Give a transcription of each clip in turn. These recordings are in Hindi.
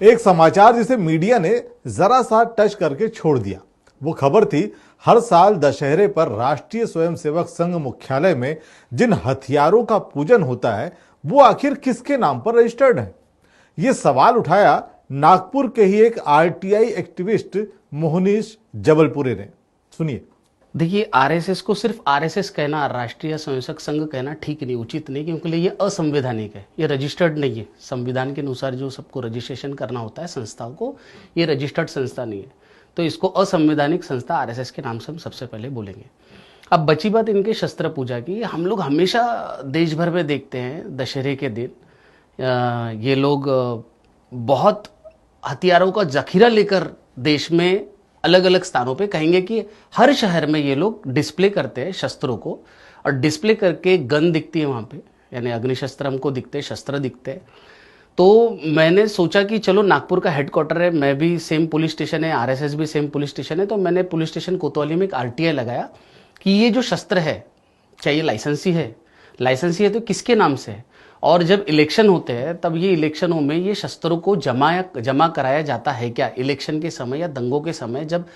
एक समाचार जिसे मीडिया ने जरा सा टच करके छोड़ दिया। वो खबर थी, हर साल दशहरे पर राष्ट्रीय स्वयंसेवक संघ मुख्यालय में जिन हथियारों का पूजन होता है वो आखिर किसके नाम पर रजिस्टर्ड है। ये सवाल उठाया नागपुर के ही एक आरटीआई एक्टिविस्ट मोहनीश जबलपुरे ने। सुनिए। देखिए, आरएसएस को सिर्फ आरएसएस कहना, राष्ट्रीय स्वयंसेवक संघ कहना ठीक नहीं, उचित नहीं, क्योंकि ये असंवैधानिक है, ये रजिस्टर्ड नहीं है। संविधान के अनुसार जो सबको रजिस्ट्रेशन करना होता है संस्थाओं को, ये रजिस्टर्ड संस्था नहीं है, तो इसको असंवैधानिक संस्था आरएसएस के नाम से हम सबसे पहले बोलेंगे। अब बची बात इनके शस्त्र पूजा की। हम लोग हमेशा देश भर में देखते हैं दशहरे के दिन ये लोग बहुत हथियारों का जखीरा लेकर देश में अलग अलग स्थानों पे, कहेंगे कि हर शहर में ये लोग डिस्प्ले करते हैं शस्त्रों को, और डिस्प्ले करके गन दिखती है वहाँ पे, यानी अग्निशस्त्र हमको दिखते हैं, शस्त्र दिखते हैं। तो मैंने सोचा कि चलो, नागपुर का हेडक्वार्टर है, मैं भी सेम पुलिस स्टेशन है, आरएसएस भी सेम पुलिस स्टेशन है, तो मैंने पुलिस स्टेशन कोतवाली में एक आरटीआई लगाया कि ये जो शस्त्र है क्या ये लाइसेंसी है, लाइसेंसी है तो किसके नाम से है, और जब इलेक्शन होते हैं तब ये इलेक्शनों में ये शस्त्रों को जमा कराया जाता है क्या। इलेक्शन के समय या दंगों के समय जब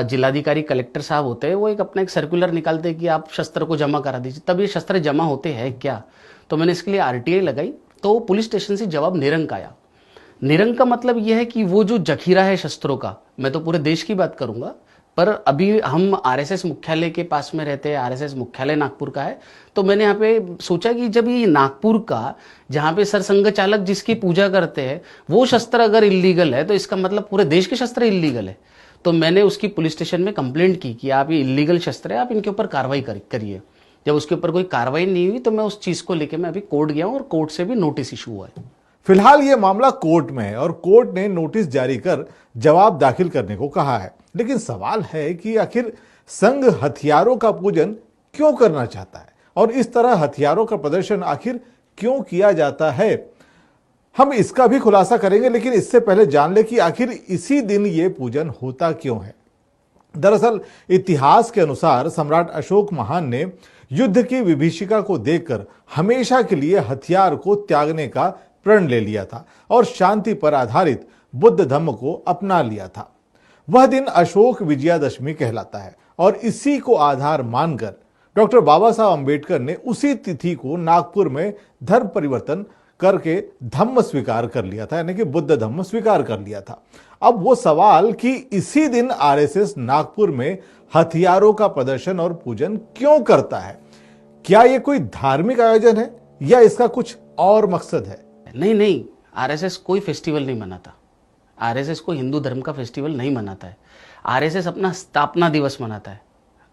जिलाधिकारी कलेक्टर साहब होते हैं वो अपना एक सर्कुलर निकालते हैं कि आप शस्त्र को जमा करा दीजिए, तब ये शस्त्र जमा होते हैं क्या। तो मैंने इसके लिए आरटीआई लगाई, तो पुलिस स्टेशन से जवाब निरंक आया। निरंक का मतलब यह है कि वो जो जखीरा है शस्त्रों का, मैं तो पूरे देश की बात करूंगा, पर अभी हम आरएसएस मुख्यालय के पास में रहते हैं, आरएसएस मुख्यालय नागपुर का है, तो मैंने यहाँ पे सोचा कि जब ये नागपुर का, जहाँ पे सरसंघ चालक जिसकी पूजा करते हैं, वो शस्त्र अगर इलीगल है तो इसका मतलब पूरे देश के शस्त्र इलीगल है। तो मैंने उसकी पुलिस स्टेशन में कंप्लेंट की कि आप ये इलीगल शस्त्र है, आप इनके ऊपर कार्रवाई करिए। जब उसके ऊपर कोई कार्रवाई नहीं हुई तो मैं उस चीज़ को लेकर मैं अभी कोर्ट गया हूँ और कोर्ट से भी नोटिस इशू हुआ है। फिलहाल ये मामला कोर्ट में है और कोर्ट ने नोटिस जारी कर जवाब दाखिल करने को कहा है। लेकिन सवाल है कि आखिर संघ हथियारों का पूजन क्यों करना चाहता है और इस तरह हथियारों का प्रदर्शन आखिर क्यों किया जाता है। हम इसका भी खुलासा करेंगे, लेकिन इससे पहले जान ले कि आखिर इसी दिन ये पूजन होता क्यों है। दरअसल इतिहास के अनुसार सम्राट अशोक महान ने युद्ध की विभीषिका को देखकर हमेशा के लिए हथियार को त्यागने का प्रण ले लिया था और शांति पर आधारित बुद्ध धर्म को अपना लिया था। वह दिन अशोक विजयादशमी कहलाता है और इसी को आधार मानकर डॉक्टर बाबा साहब अंबेडकर ने उसी तिथि को नागपुर में धर्म परिवर्तन करके धम्म स्वीकार कर लिया था, यानी कि बुद्ध धम्म स्वीकार कर लिया था। अब वो सवाल कि इसी दिन आरएसएस नागपुर में हथियारों का प्रदर्शन और पूजन क्यों करता है, क्या ये कोई धार्मिक आयोजन है या इसका कुछ और मकसद है? नहीं, आरएसएस कोई फेस्टिवल नहीं मनाता। आरएसएस को हिंदू धर्म का फेस्टिवल नहीं मनाता है। आरएसएस अपना स्थापना दिवस मनाता है।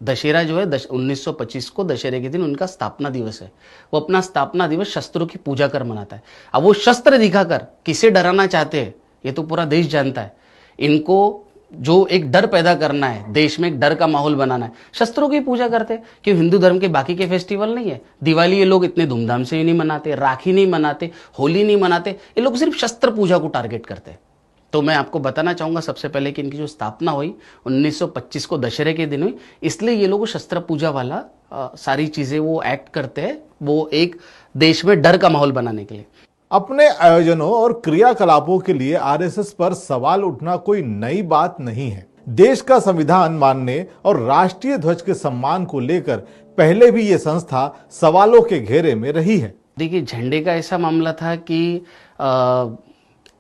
दशहरा जो है 1925 को दशहरे के दिन उनका स्थापना दिवस है। वो अपना स्थापना दिवस शस्त्रों की पूजा कर मनाता है। अब वो शस्त्र दिखाकर किसे डराना चाहते हैं ये तो पूरा देश जानता है। इनको जो एक डर पैदा करना है, देश में एक डर का माहौल बनाना है, शस्त्रों की पूजा करते हैं। क्यों हिंदू धर्म के बाकी के फेस्टिवल नहीं है? दिवाली ये लोग इतने धूमधाम से ही नहीं मनाते, राखी नहीं मनाते, होली नहीं मनाते, ये लोग सिर्फ शस्त्र पूजा को टारगेट करते हैं। तो मैं आपको बताना चाहूंगा सबसे पहले कि इनकी जो स्थापना हुई 1925 को दशहरे के दिन हुई, इसलिए ये लोग शस्त्र पूजा वाला सारी चीजें वो एक्ट करते हैं, वो एक देश में डर का माहौल बनाने के लिए। अपने आयोजनों और क्रियाकलापों के लिए आरएसएस पर सवाल उठना कोई नई बात नहीं है। देश का संविधान मानने और राष्ट्रीय ध्वज के सम्मान को लेकर पहले भी ये संस्था सवालों के घेरे में रही है। देखिए, झंडे का ऐसा मामला था कि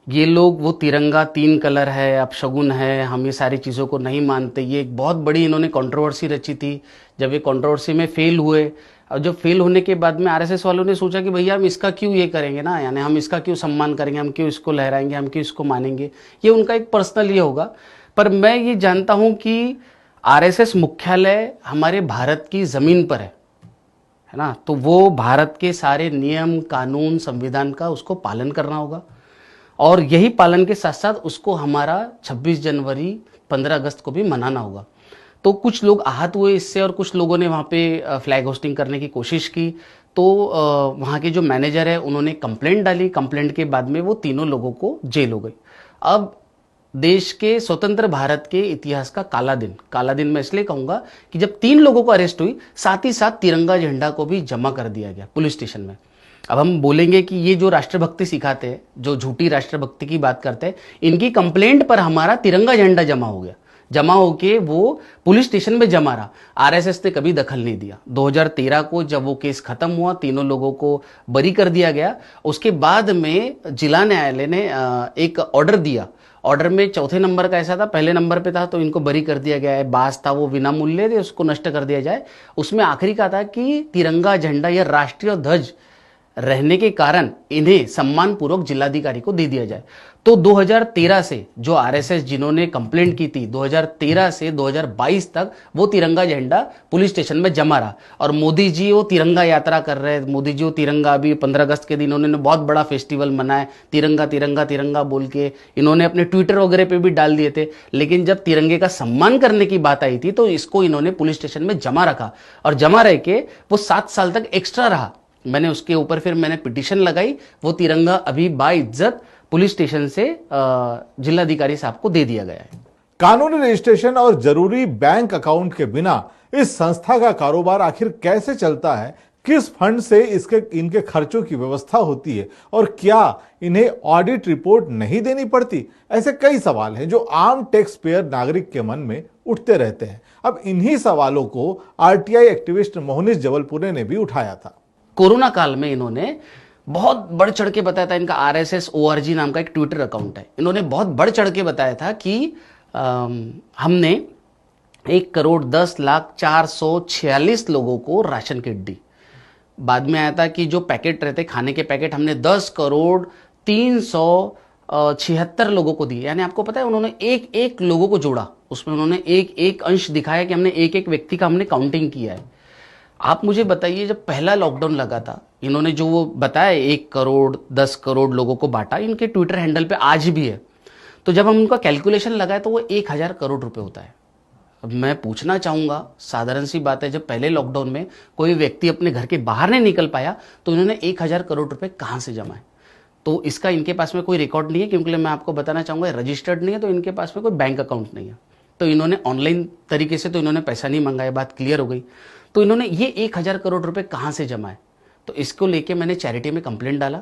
ये लोग वो तिरंगा 3 कलर है, अपशगुन है, हम ये सारी चीज़ों को नहीं मानते, ये एक बहुत बड़ी इन्होंने कंट्रोवर्सी रची थी। जब ये कंट्रोवर्सी में फेल हुए, और जब फेल होने के बाद में आरएसएस वालों ने सोचा कि भैया हम इसका क्यों ये करेंगे ना, यानी हम इसका क्यों सम्मान करेंगे, हम क्यों इसको लहराएंगे, हम क्यों इसको मानेंगे, ये उनका एक पर्सनल ये होगा। पर मैं ये जानता हूँ कि आरएसएस मुख्यालय हमारे भारत की ज़मीन पर है ना, तो वो भारत के सारे नियम कानून संविधान का उसको पालन करना होगा, और यही पालन के साथ साथ उसको हमारा 26 जनवरी 15 अगस्त को भी मनाना होगा। तो कुछ लोग आहत हुए इससे और कुछ लोगों ने वहाँ पे फ्लैग होस्टिंग करने की कोशिश की। तो वहाँ के जो मैनेजर है उन्होंने कंप्लेंट डाली। कंप्लेंट के बाद में वो तीनों लोगों को जेल हो गई। अब देश के स्वतंत्र भारत के इतिहास का काला दिन मैं इसलिए कहूँगा कि जब 3 लोगों को अरेस्ट हुई, साथ ही साथ तिरंगा झंडा को भी जमा कर दिया गया पुलिस स्टेशन में। अब हम बोलेंगे कि ये जो राष्ट्रभक्ति सिखाते हैं, जो झूठी राष्ट्रभक्ति की बात करते हैं, इनकी कंप्लेंट पर हमारा तिरंगा झंडा जमा हो गया, जमा होके वो पुलिस स्टेशन में जमा रहा। आरएसएस ने कभी दखल नहीं दिया। 2013 को जब वो केस खत्म हुआ, तीनों लोगों को बरी कर दिया गया, उसके बाद में जिला न्यायालय ने एक ऑर्डर दिया। ऑर्डर में चौथे नंबर का ऐसा था, पहले नंबर पे था तो इनको बरी कर दिया गया है, बास था वो विना मूल्य थे, उसको नष्ट कर दिया जाए। उसमें आखिरी का था कि तिरंगा झंडा या राष्ट्रीय ध्वज रहने के कारण इन्हें सम्मानपूर्वक जिलाधिकारी को दे दिया जाए। तो 2013 से जो आरएसएस जिन्होंने कंप्लेंट की थी, 2013 से 2022 तक वो तिरंगा झंडा पुलिस स्टेशन में जमा रहा। और मोदी जी वो तिरंगा यात्रा कर रहे हैं, मोदी जी वो तिरंगा, अभी 15 अगस्त के दिन उन्होंने बहुत बड़ा फेस्टिवल मनाया, तिरंगा तिरंगा तिरंगा बोल के इन्होंने अपने ट्विटर वगैरह पे भी डाल दिए थे। लेकिन जब तिरंगे का सम्मान करने की बात आई थी तो इसको इन्होंने पुलिस स्टेशन में जमा रखा, और जमा रह के वो 7 साल तक एक्स्ट्रा रहा। मैंने उसके ऊपर फिर मैंने पिटीशन लगाई, वो तिरंगा अभी बाइज्जत पुलिस स्टेशन से जिलाधिकारी साहब को दे दिया गया है। कानूनी रजिस्ट्रेशन और जरूरी बैंक अकाउंट के बिना इस संस्था का कारोबार आखिर कैसे चलता है, किस फंड से इनके खर्चों की व्यवस्था होती है, और क्या इन्हें ऑडिट रिपोर्ट नहीं देनी पड़ती? ऐसे कई सवाल हैं जो आम टैक्स पेयर नागरिक के मन में उठते रहते हैं। अब इन्हीं सवालों को आरटीआई एक्टिविस्ट मोहनीश जबलपुरे ने भी उठाया था। कोरोना काल में इन्होंने बहुत बढ़ चढ़ के बताया था, इनका RSS ORG नाम का एक ट्विटर अकाउंट है, इन्होंने बहुत बढ़ चढ़ के बताया था कि हमने 1,10,04,46 लोगों को राशन किट दी। बाद में आया था कि जो पैकेट रहते खाने के पैकेट हमने 10,03,76 लोगों को दिए। यानी आपको पता है उन्होंने एक एक लोगों को जोड़ा, उसमें उन्होंने एक एक अंश दिखाया कि हमने एक एक व्यक्ति का हमने काउंटिंग किया है। आप मुझे बताइए, जब पहला लॉकडाउन लगा था, इन्होंने जो वो बताया 1 करोड़ 10 करोड़ लोगों को बांटा, इनके ट्विटर हैंडल पे आज भी है। तो जब हम उनका कैलकुलेशन लगाए तो वो 1,000 करोड़ रुपए होता है। अब मैं पूछना चाहूंगा, साधारण सी बात है, जब पहले लॉकडाउन में कोई व्यक्ति अपने घर के बाहर नहीं निकल पाया तो इन्होंने 1,000 करोड़ रुपए कहां से जमाए? तो इसका इनके पास में कोई रिकॉर्ड नहीं है, क्योंकि मैं आपको बताना चाहूंगा रजिस्टर्ड नहीं है, तो इनके पास में कोई बैंक अकाउंट नहीं है। तो इन्होंने ऑनलाइन तरीके से तो इन्होंने पैसा नहीं मंगाया, बात क्लियर हो गई। तो इन्होंने ये 1,000 करोड़ रुपए कहां से जमाए? तो इसको लेके मैंने चैरिटी में कंप्लेंट डाला।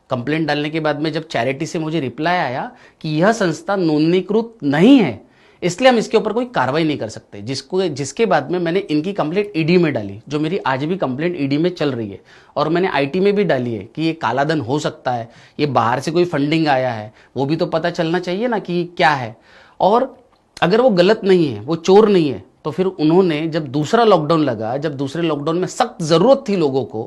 कंप्लेंट डालने के बाद में जब चैरिटी से मुझे रिप्लाई आया कि यह संस्था नोंदणीकृत नहीं है, इसलिए हम इसके ऊपर कोई कार्रवाई नहीं कर सकते, जिसके बाद में मैंने इनकी कंप्लेंट ईडी में डाली, जो मेरी आज भी कंप्लेंट ईडी में चल रही है। और मैंने आईटी में भी डाली है कि ये कालाधन हो सकता है, ये बाहर से कोई फंडिंग आया है, वो भी तो पता चलना चाहिए ना कि क्या है। और अगर वो गलत नहीं है, वो चोर नहीं है, तो फिर उन्होंने जब दूसरा लॉकडाउन लगा, जब दूसरे लॉकडाउन में सख्त जरूरत थी लोगों को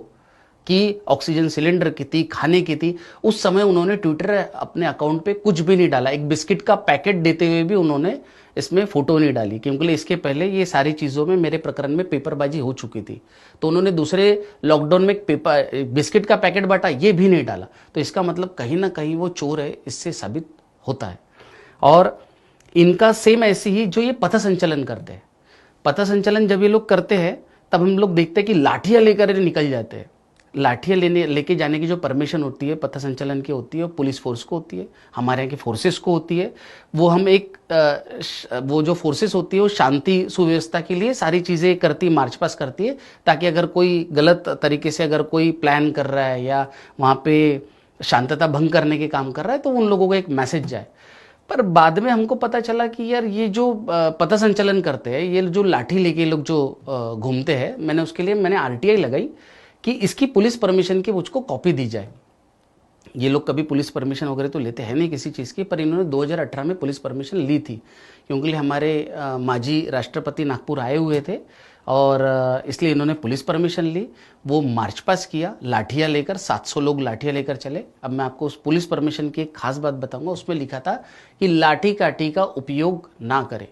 कि ऑक्सीजन सिलेंडर की थी, खाने की थी, उस समय उन्होंने ट्विटर अपने अकाउंट पे कुछ भी नहीं डाला। एक बिस्किट का पैकेट देते हुए भी उन्होंने इसमें फोटो नहीं डाली, क्योंकि इसके पहले ये सारी चीजों में मेरे प्रकरण में पेपरबाजी हो चुकी थी। तो उन्होंने दूसरे लॉकडाउन में बिस्किट का पैकेट बांटा, ये भी नहीं डाला। तो इसका मतलब कहीं ना कहीं वो चोर है, इससे साबित होता है। और इनका सेम ऐसे ही जो ये पथ संचलन करते हैं, पथ संचलन जब ये लोग करते हैं तब हम लोग देखते हैं कि लाठियां लेकर निकल जाते हैं। लाठियां लेके जाने की जो परमिशन होती है पथ संचलन की होती है, पुलिस फोर्स को होती है, हमारे यहाँ की फोर्सेस को होती है। वो हम वो जो फोर्सेस होती है वो शांति सुव्यवस्था के लिए सारी चीज़ें करती, मार्च पास करती है, ताकि अगर कोई गलत तरीके से अगर कोई प्लान कर रहा है या वहाँ पे शांतता भंग करने के काम कर रहा है तो उन लोगों को एक मैसेज जाए। पर बाद में हमको पता चला कि यार ये जो पथ संचलन करते हैं, ये जो लाठी लेके लोग जो घूमते हैं, मैंने उसके लिए मैंने आरटीआई लगाई कि इसकी पुलिस परमिशन की मुझको कॉपी दी जाए। ये लोग कभी पुलिस परमिशन वगैरह तो लेते हैं नहीं किसी चीज़ की, पर इन्होंने 2018 में पुलिस परमिशन ली थी, क्योंकि हमारे माजी राष्ट्रपति नागपुर आए हुए थे और इसलिए इन्होंने पुलिस परमिशन ली। वो मार्च पास किया लाठियाँ लेकर, 700 लोग लाठियाँ लेकर चले। अब मैं आपको उस पुलिस परमिशन की एक खास बात बताऊंगा। उसमें लिखा था कि लाठी काठी का उपयोग ना करें,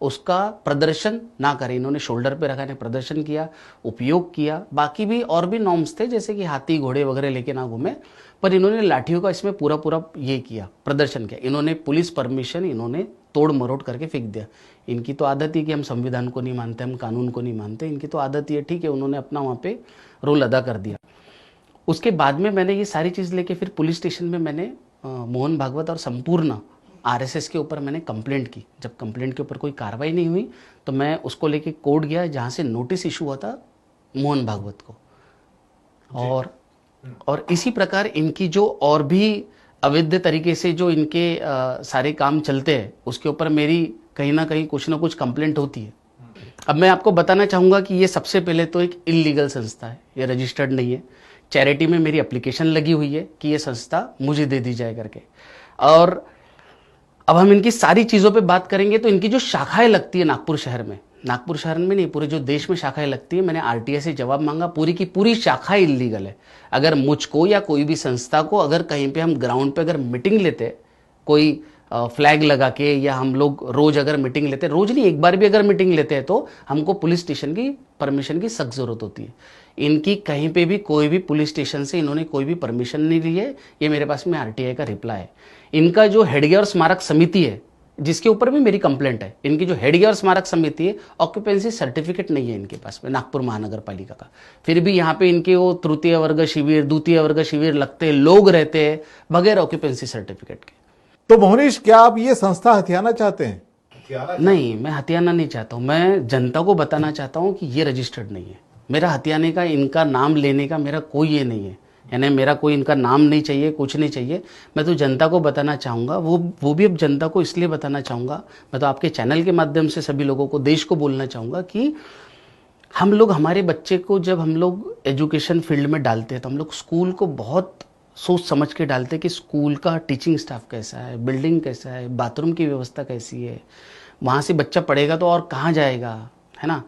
उसका प्रदर्शन ना करें। इन्होंने शोल्डर पे रखा ने प्रदर्शन किया, उपयोग किया। बाकी भी और भी नॉर्म्स थे, जैसे कि हाथी घोड़े वगैरह लेके ना घूमे, पर इन्होंने लाठियों का इसमें पूरा पूरा ये किया, प्रदर्शन किया। इन्होंने पुलिस परमिशन इन्होंने तोड़ मरोड़ करके फेंक दिया। इनकी तो आदत ही कि हम संविधान को नहीं मानते, हम कानून को नहीं मानते, इनकी तो आदत ही है। ठीक है, उन्होंने अपना वहाँ पे रोल अदा कर दिया। उसके बाद में मैंने ये सारी चीज़ लेके फिर पुलिस स्टेशन में मैंने मोहन भागवत और संपूर्ण आरएसएस के ऊपर मैंने कंप्लेंट की। जब कंप्लेंट के ऊपर कोई कार्रवाई नहीं हुई तो मैं उसको लेके कोर्ट गया, जहाँ से नोटिस इशू हुआ था मोहन भागवत को। और और इसी प्रकार इनकी जो और भी अवैध तरीके से जो इनके सारे काम चलते हैं उसके ऊपर मेरी कहीं ना कुछ कंप्लेंट होती है। अब मैं आपको बताना चाहूँगा कि ये सबसे पहले तो एक इलीगल संस्था है, ये रजिस्टर्ड नहीं है। चैरिटी में मेरी एप्लीकेशन लगी हुई है कि ये संस्था मुझे दे दी जाए करके। और अब हम इनकी सारी चीज़ों पे बात करेंगे तो इनकी जो शाखाएं लगती है नागपुर शहर में नहीं, पूरे जो देश में शाखाएं लगती है, मैंने आरटीआई से जवाब मांगा, पूरी की पूरी शाखाएं इलीगल है। अगर मुझको या कोई भी संस्था को अगर कहीं पे हम ग्राउंड पे अगर मीटिंग लेते, कोई फ्लैग लगा के, या हम लोग रोज अगर मीटिंग लेते, रोज नहीं एक बार भी अगर मीटिंग लेते हैं तो हमको पुलिस स्टेशन की परमिशन की सख्त जरूरत होती है। इनकी कहीं पे भी कोई भी पुलिस स्टेशन से इन्होंने कोई भी परमिशन नहीं ली है। ये मेरे पास में आरटीआई का रिप्लाई है। इनका जो हेडगियर स्मारक समिति है जिसके ऊपर भी मेरी कंप्लेंट है, इनकी जो हेडगियर स्मारक समिति है, ऑक्यूपेंसी सर्टिफिकेट नहीं है इनके पास में नागपुर महानगर पालिका का। फिर भी यहाँ पे इनके वो तृतीय वर्ग शिविर, द्वितीय वर्ग शिविर लगते हैं, लोग रहते हैं बगैर ऑक्यूपेंसी सर्टिफिकेट के। तो मोहनीश, क्या आप ये संस्था हथियाना चाहते हैं? नहीं, मैं हथियाना नहीं चाहता हूँ। मैं जनता को बताना चाहता हूँ कि ये रजिस्टर्ड नहीं है। मेरा हथियाने का, इनका नाम लेने का मेरा कोई ये नहीं है, यानी मेरा कोई इनका नाम नहीं चाहिए, कुछ नहीं चाहिए। मैं तो जनता को बताना चाहूँगा, वो भी अब जनता को इसलिए बताना चाहूँगा, मैं तो आपके चैनल के माध्यम से सभी लोगों को, देश को बोलना चाहूँगा कि हम लोग हमारे बच्चे को जब हम लोग एजुकेशन फील्ड में डालते हैं तो हम लोग स्कूल को बहुत सोच समझ के डालते हैं कि स्कूल का टीचिंग स्टाफ कैसा है, बिल्डिंग कैसा है, बाथरूम की व्यवस्था कैसी है, वहाँ से बच्चा पढ़ेगा तो और कहाँ जाएगा, है ना।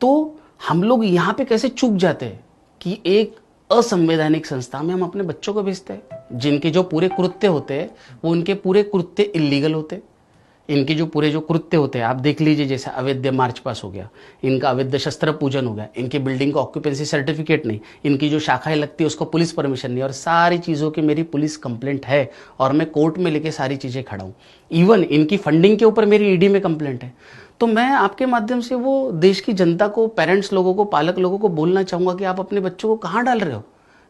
तो हम लोग यहाँ पे कैसे चूक जाते हैं कि एक असंवैधानिक संस्था में हम अपने बच्चों को भेजते हैं, जिनके जो पूरे कृत्य होते हैं वो उनके पूरे कृत्य इलीगल होते हैं। इनके जो पूरे जो कृत्य होते हैं आप देख लीजिए, जैसे अवैध मार्च पास हो गया, इनका अवैध शस्त्र पूजन हो गया, इनकी बिल्डिंग का ऑक्यूपेंसी सर्टिफिकेट नहीं, इनकी जो शाखाएं लगती है उसको पुलिस परमिशन नहीं, और सारी चीज़ों की मेरी पुलिस कंप्लेंट है और मैं कोर्ट में लेके सारी चीज़ें खड़ा हूँ। इवन इनकी फंडिंग के ऊपर मेरी ईडी में कंप्लेंट है। तो मैं आपके माध्यम से वो देश की जनता को, पेरेंट्स लोगों को, पालक लोगों को बोलना चाहूँगा कि आप अपने बच्चों को कहाँ डाल रहे हो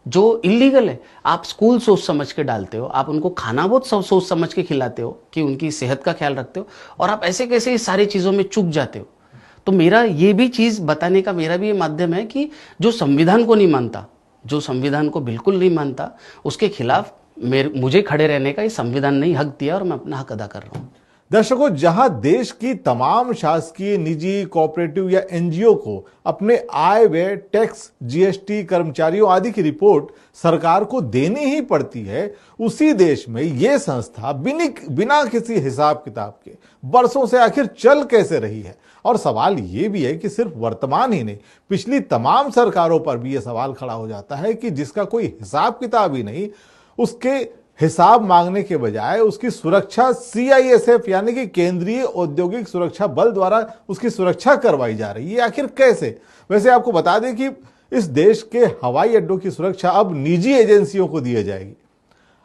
जो इलीगल है। आप स्कूल सोच समझ के डालते हो, आप उनको खाना बहुत सोच समझ के खिलाते हो कि उनकी सेहत का ख्याल रखते हो, और आप ऐसे कैसे इस सारी चीज़ों में चूक जाते हो। तो मेरा ये भी चीज़ बताने का मेरा भी ये माध्यम है कि जो संविधान को नहीं मानता, जो संविधान को बिल्कुल नहीं मानता, उसके खिलाफ मुझे खड़े रहने का ये संविधान ने हक दिया और मैं अपना हक अदा कर रहा हूँ। दर्शकों, जहां देश की तमाम शासकीय, निजी, कोऑपरेटिव या एनजीओ को अपने आय व्यय, टैक्स, जीएसटी, कर्मचारियों आदि की रिपोर्ट सरकार को देनी ही पड़ती है, उसी देश में यह संस्था बिना किसी हिसाब किताब के बरसों से आखिर चल कैसे रही है। और सवाल ये भी है कि सिर्फ वर्तमान ही नहीं, पिछली तमाम सरकारों पर भी यह सवाल खड़ा हो जाता है कि जिसका कोई हिसाब किताब ही नहीं, उसके हिसाब मांगने के बजाय उसकी सुरक्षा सीआईएसएफ यानी कि केंद्रीय औद्योगिक सुरक्षा बल द्वारा उसकी सुरक्षा करवाई जा रही है। आखिर कैसे? वैसे आपको बता दें कि इस देश के हवाई अड्डों की सुरक्षा अब निजी एजेंसियों को दी जाएगी।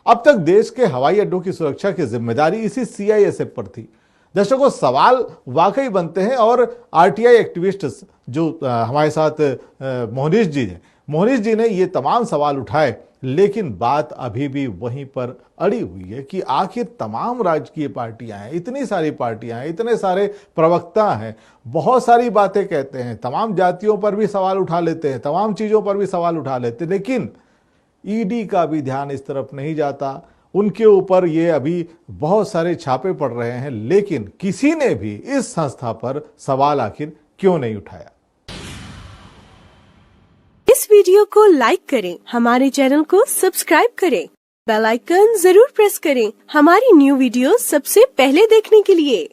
अब तक देश के हवाई अड्डों की सुरक्षा की जिम्मेदारी इसी सीआईएसएफ पर थी। दर्शकों, सवाल वाकई बनते हैं और आरटीआई एक्टिविस्ट जो हमारे साथ मोहनीश जी ने ये तमाम सवाल उठाए, लेकिन बात अभी भी वहीं पर अड़ी हुई है कि आखिर तमाम राजकीय पार्टियां हैं, इतनी सारी पार्टियां हैं, इतने सारे प्रवक्ता हैं, बहुत सारी बातें कहते हैं, तमाम जातियों पर भी सवाल उठा लेते हैं, तमाम चीज़ों पर भी सवाल उठा लेते हैं, लेकिन ईडी का भी ध्यान इस तरफ नहीं जाता। उनके ऊपर ये अभी बहुत सारे छापे पड़ रहे हैं, लेकिन किसी ने भी इस संस्था पर सवाल आखिर क्यों नहीं उठाया। इस वीडियो को लाइक करें, हमारे चैनल को सब्सक्राइब करें, बेल आइकन जरूर प्रेस करें हमारी न्यू वीडियो सबसे पहले देखने के लिए।